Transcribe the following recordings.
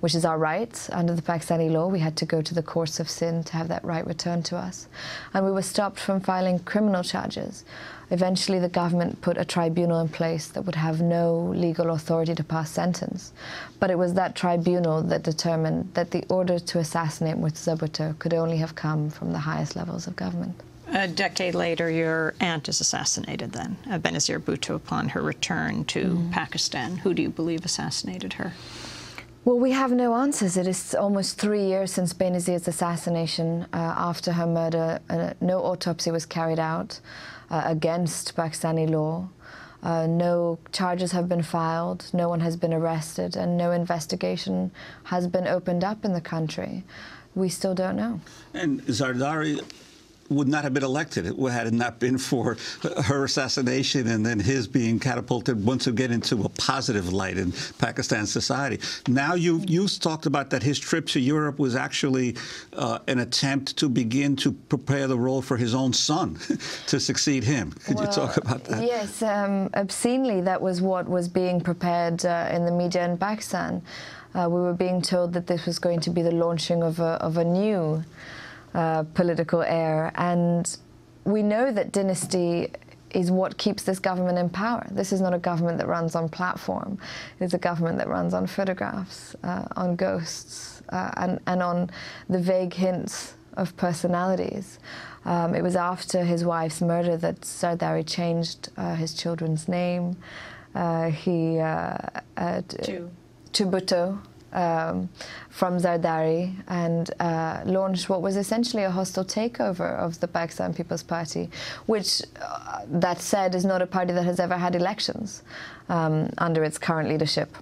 which is our right under the Pakistani law. We had to go to the courts of sin to have that right returned to us. And we were stopped from filing criminal charges. Eventually, the government put a tribunal in place that would have no legal authority to pass sentence. But it was that tribunal that determined that the order to assassinate Murtaza Bhutto could only have come from the highest levels of government. A decade later, your aunt is assassinated then, Benazir Bhutto, upon her return to Pakistan. Who do you believe assassinated her? Well, we have no answers. It is almost 3 years since Benazir's assassination. After her murder, no autopsy was carried out against Pakistani law. No charges have been filed, no one has been arrested, and no investigation has been opened up in the country. We still don't know. And Zardari would not have been elected had it not been for her assassination and then his being catapulted once again into a positive light in Pakistan society. Now you talked about that his trip to Europe was actually an attempt to begin to prepare the role for his own son to succeed him. Could you talk about that? Yes, obscenely that was what was being prepared in the media in Pakistan. We were being told that this was going to be the launching of a new political heir, and we know that dynasty is what keeps this government in power. This is not a government that runs on platform. It's a government that runs on photographs, on ghosts, and on the vague hints of personalities. It was after his wife's murder that Zardari changed his children's name. To Bhutto. From Zardari, and launched what was essentially a hostile takeover of the Pakistan People's Party, which, that said, is not a party that has ever had elections under its current leadership.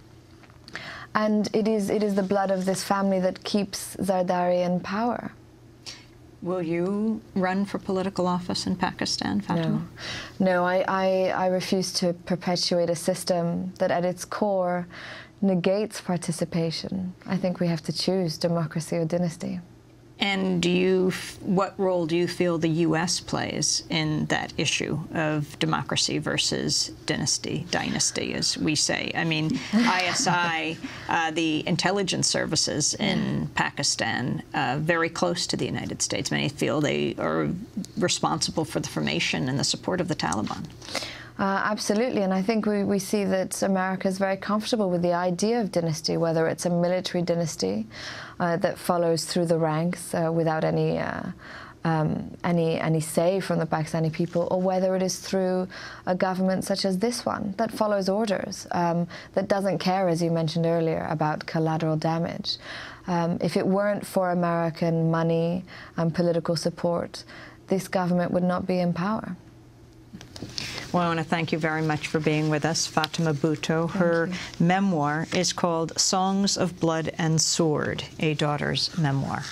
And it is the blood of this family that keeps Zardari in power. Will you run for political office in Pakistan, Fatima? No, I refuse to perpetuate a system that at its core negates participation. I think we have to choose democracy or dynasty. And what role do you feel the U.S. plays in that issue of democracy versus dynasty, as we say? I mean, ISI, the intelligence services in Pakistan, very close to the United States. Many feel they are responsible for the formation and the support of the Taliban. Absolutely, and I think we see that America is very comfortable with the idea of dynasty, whether it's a military dynasty that follows through the ranks without any say from the Pakistani people, or whether it is through a government such as this one that follows orders, that doesn't care, as you mentioned earlier, about collateral damage. If it weren't for American money and political support, this government would not be in power. Well, I want to thank you very much for being with us, Fatima Bhutto. Her memoir is called Songs of Blood and Sword, A Daughter's Memoir.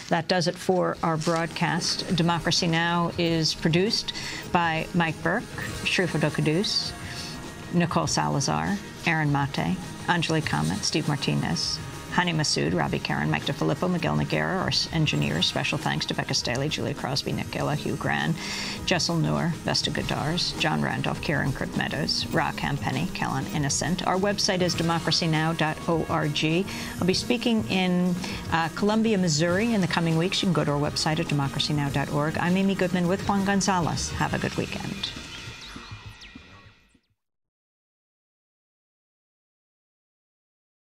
That does it for our broadcast. Democracy Now! Is produced by Mike Burke, Sharifa Dokadus, Nicole Salazar, Aaron Mate, Anjali Kamat, Steve Martinez, Hani Masood, Robbie Karen, Mike DeFilippo, Miguel Noguera, our engineers. Special thanks to Becca Staley, Julia Crosby, Nick Gilla, Hugh Gran, Jessel Noor, Vesta Godars, John Randolph, Kieran Kirk Meadows, Ra Campenny, Callan Innocent. Our website is democracynow.org. I'll be speaking in Columbia, Missouri in the coming weeks. You can go to our website at democracynow.org. I'm Amy Goodman with Juan Gonzalez. Have a good weekend.